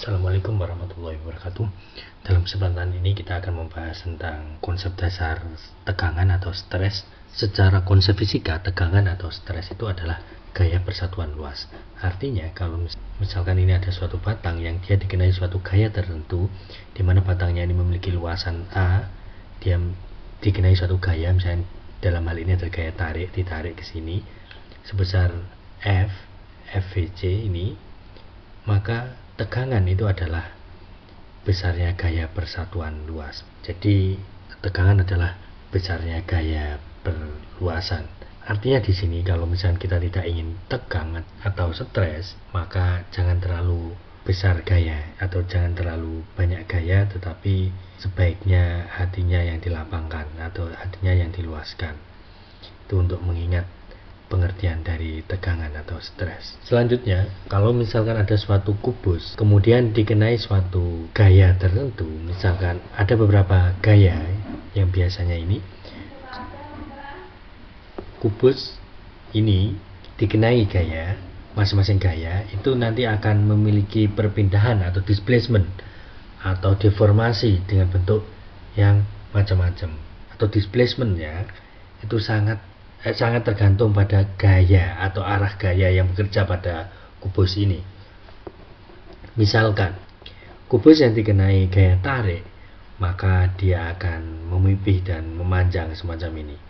Assalamualaikum warahmatullahi wabarakatuh. Dalam kesempatan ini kita akan membahas tentang konsep dasar tegangan atau stres. Secara konsep fisika, tegangan atau stres itu adalah gaya persatuan luas. Artinya kalau misalkan ini ada suatu batang yang dia dikenai suatu gaya tertentu, di mana batangnya ini memiliki luasan A, dia dikenai suatu gaya, misalnya dalam hal ini adalah gaya tarik, ditarik ke sini sebesar F, FVC ini, maka tegangan itu adalah besarnya gaya persatuan luas. Jadi tegangan adalah besarnya gaya perluasan. Artinya di sini kalau misalnya kita tidak ingin tegang atau stres, maka jangan terlalu besar gaya atau jangan terlalu banyak gaya, tetapi sebaiknya hatinya yang dilapangkan atau hatinya yang diluaskan. Itu untuk mengingat pengertian dari tegangan atau stres. Selanjutnya, kalau misalkan ada suatu kubus kemudian dikenai suatu gaya tertentu, misalkan ada beberapa gaya yang biasanya ini kubus ini dikenai gaya, masing-masing gaya itu nanti akan memiliki perpindahan atau displacement atau deformasi dengan bentuk yang macam-macam. Atau displacementnya itu sangat tergantung pada gaya atau arah gaya yang bekerja pada kubus ini. Misalkan kubus yang dikenai gaya tarik, maka dia akan memipih dan memanjang semacam ini.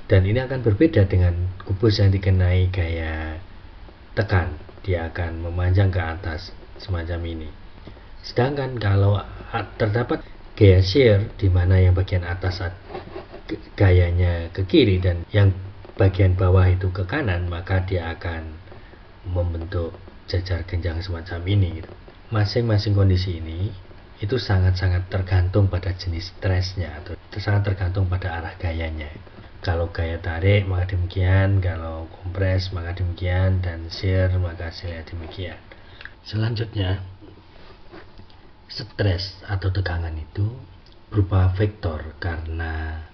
Dan ini akan berbeda dengan kubus yang dikenai gaya tekan, dia akan memanjang ke atas semacam ini. Sedangkan kalau terdapat gaya shear di mana yang bagian atas gayanya ke kiri dan yang bagian bawah itu ke kanan, maka dia akan membentuk jajar genjang semacam ini. Masing-masing kondisi ini itu sangat-sangat tergantung pada jenis stresnya atau sangat tergantung pada arah gayanya. Kalau gaya tarik maka demikian, kalau kompres maka demikian, dan shear maka hasilnya demikian. Selanjutnya, stres atau tegangan itu berupa vektor karena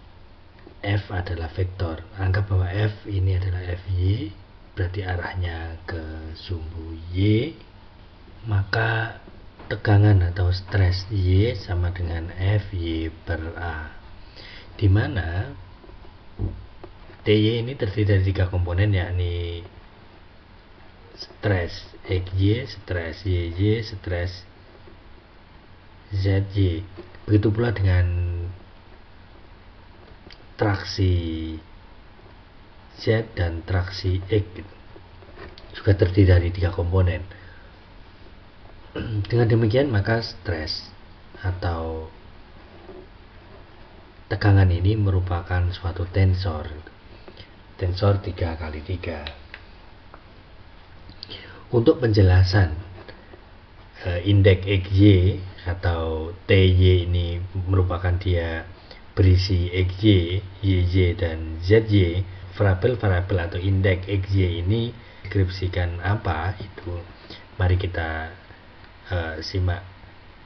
F adalah vektor. Anggap bahwa F ini adalah Fy, berarti arahnya ke sumbu Y, maka tegangan atau stres Y sama dengan Fy per A, di mana Ty ini terdiri dari 3 komponen, yakni stres Xy, stres Yy, stres Zy. Begitu pula dengan traksi Z dan traksi X, juga terdiri dari 3 komponen. Dengan demikian maka stres atau tegangan ini merupakan suatu tensor 3x3. Untuk penjelasan indeks XY atau TY ini merupakan dia berisi XY, YY, dan ZY, variabel-variabel atau indeks XY ini deskripsikan apa itu? Mari kita simak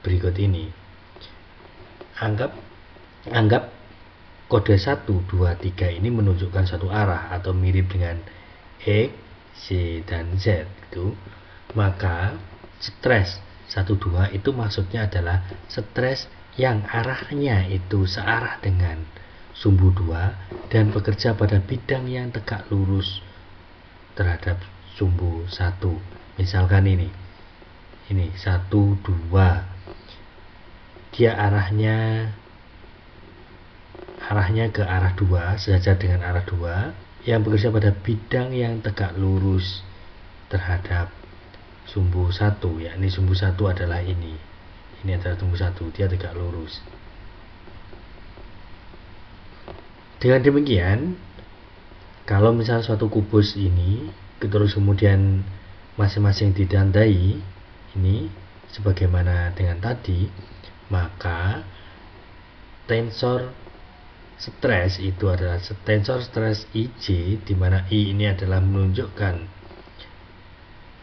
berikut ini. Anggap kode 1, 2, 3 ini menunjukkan satu arah atau mirip dengan X, Y, dan Z itu, maka stres 1, 2 itu maksudnya adalah stres yang arahnya itu searah dengan sumbu 2 dan bekerja pada bidang yang tegak lurus terhadap sumbu 1. Misalkan ini 1, 2, dia arahnya ke arah 2, sejajar dengan arah 2 yang bekerja pada bidang yang tegak lurus terhadap sumbu 1, yakni sumbu 1 adalah ini adalah sumbu 1, dia tegak lurus. Dengan demikian, kalau misalnya suatu kubus ini terus kemudian masing-masing ditandai ini sebagaimana dengan tadi, maka tensor stres itu adalah tensor stres IJ, di mana I ini adalah menunjukkan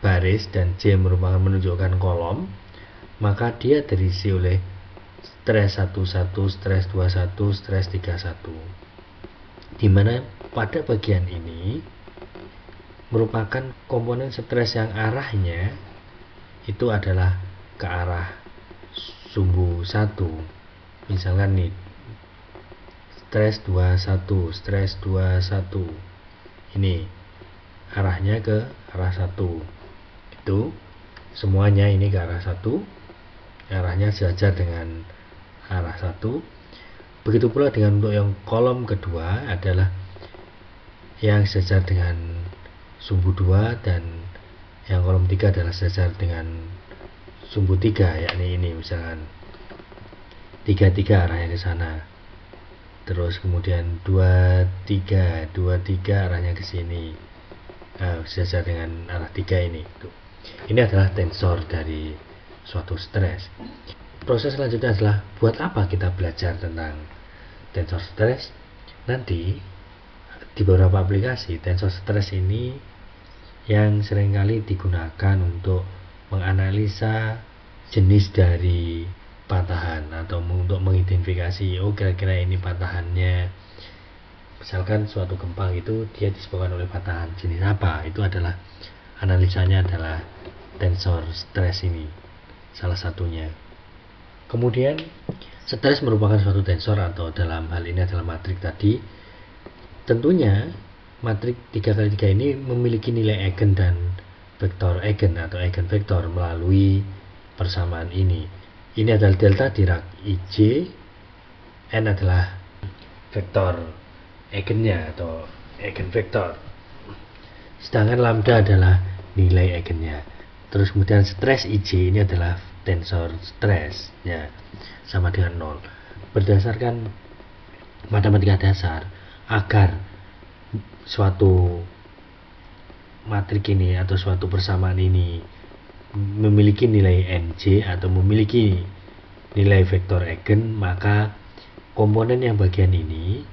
baris dan J merupakan menunjukkan kolom, maka dia terisi oleh stres 11, stres 21, stres 31, di mana pada bagian ini merupakan komponen stres yang arahnya itu adalah ke arah sumbu 1, misalkan nih stres 21, stres 21, ini arahnya ke arah 1, itu semuanya ini ke arah 1, arahnya sejajar dengan arah 1. Begitu pula dengan untuk yang kolom kedua adalah yang sejajar dengan sumbu 2, dan yang kolom 3 adalah sejajar dengan sumbu 3, yakni ini misalkan 33 arahnya ke sana. Terus kemudian 23 arahnya ke sini, sejajar dengan arah 3 ini. Ini adalah tensor dari suatu stres. Proses selanjutnya adalah buat apa kita belajar tentang tensor stres? Nanti di beberapa aplikasi tensor stres ini yang seringkali digunakan untuk menganalisa jenis dari patahan atau untuk mengidentifikasi, oh kira-kira ini patahannya, misalkan suatu gempa itu dia disebabkan oleh patahan jenis apa, itu adalah analisanya adalah tensor stres ini salah satunya. Kemudian stres merupakan suatu tensor atau dalam hal ini adalah matrik tadi. Tentunya matrik 3x3 ini memiliki nilai eigen dan vektor eigen atau eigenvektor melalui persamaan ini. Ini adalah delta Dirac IJ, N adalah vektor eigennya atau eigenvektor, sedangkan lambda adalah nilai eigennya. Terus kemudian stres IJ ini adalah tensor stres, ya, sama dengan 0. Berdasarkan matematika dasar, agar suatu matrik ini atau suatu persamaan ini memiliki nilai NJ atau memiliki nilai vektor eigen, maka komponen yang bagian ini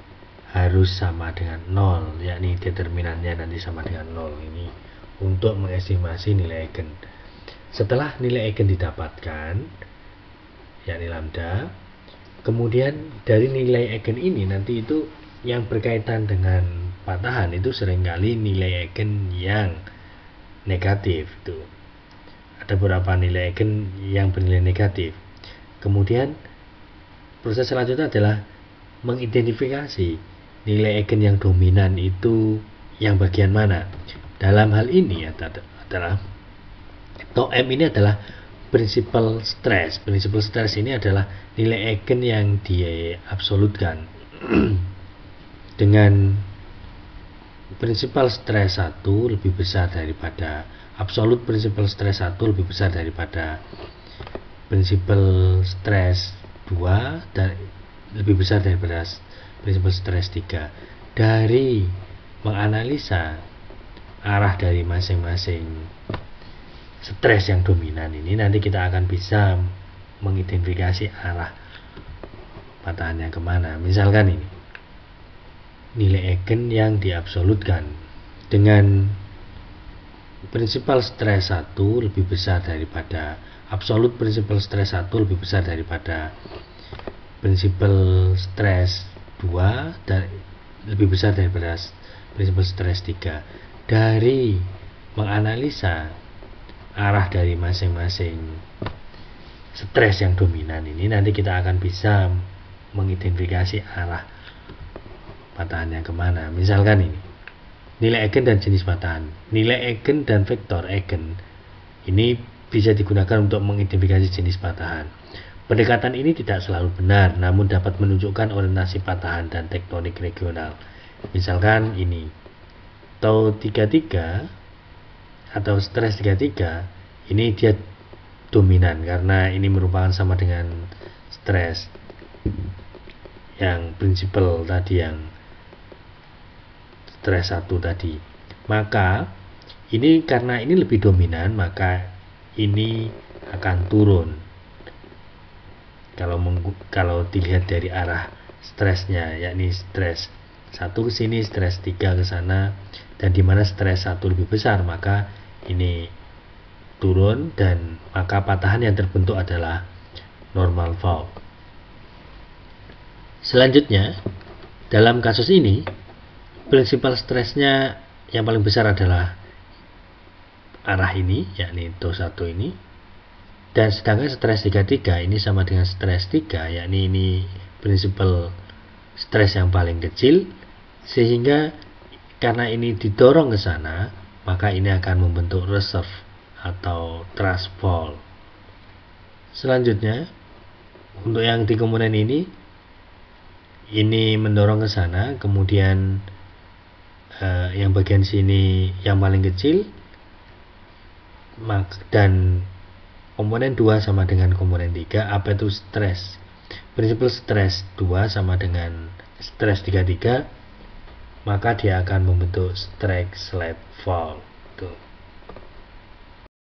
harus sama dengan 0, yakni determinannya nanti sama dengan 0 ini untuk mengestimasi nilai eigen. Setelah nilai eigen didapatkan, yakni lambda, kemudian dari nilai eigen ini nanti itu yang berkaitan dengan patahan itu seringkali nilai eigen yang negatif itu. Ada beberapa nilai eigen yang bernilai negatif. Kemudian proses selanjutnya adalah mengidentifikasi nilai eigen yang dominan itu yang bagian mana. Dalam hal ini adalah tau M ini adalah prinsipal stres. Prinsipal stres ini adalah nilai eigen yang diabsolutkan dengan prinsipal stres 1 lebih besar daripada absolut prinsipal stres 1 lebih besar daripada prinsipal stres 2 dan lebih besar daripada prinsipal stres 3. Dari menganalisa arah dari masing-masing stres yang dominan ini, nanti kita akan bisa mengidentifikasi arah patahannya kemana. Misalkan ini nilai eigen yang diabsolutkan dengan prinsipal stres 1 lebih besar daripada absolut prinsipal stres 1 lebih besar daripada prinsipal stres 2 dan lebih besar daripada prinsipal stres 3. Dari menganalisa arah dari masing-masing stres yang dominan ini, nanti kita akan bisa mengidentifikasi arah patahannya kemana. Misalkan ini nilai eigen dan jenis patahan. Nilai eigen dan vektor eigen ini bisa digunakan untuk mengidentifikasi jenis patahan. Pendekatan ini tidak selalu benar, namun dapat menunjukkan orientasi patahan dan tektonik regional. Misalkan ini tau 33 atau stres 33, ini dia dominan karena ini merupakan sama dengan stres yang prinsipal tadi, yang stres 1 tadi. Maka ini karena ini lebih dominan, maka ini akan turun kalau dilihat dari arah stresnya, yakni stres 1 ke sini, stres 3 ke sana, dan dimana stres 1 lebih besar maka ini turun, dan maka patahan yang terbentuk adalah normal fault. Selanjutnya dalam kasus ini prinsipal stresnya yang paling besar adalah arah ini, yakni tau 1 ini, Dan sedangkan stres 33 ini sama dengan stres 3, yakni ini prinsipal stres yang paling kecil, sehingga karena ini didorong ke sana, maka ini akan membentuk reserve atau thrust fault. Selanjutnya, untuk yang di komponen ini mendorong ke sana, kemudian yang bagian sini yang paling kecil, dan komponen 2 sama dengan komponen 3, apa itu stres? Prinsipal stres 2 sama dengan stres 33, maka dia akan membentuk strike slip fault. Tuh.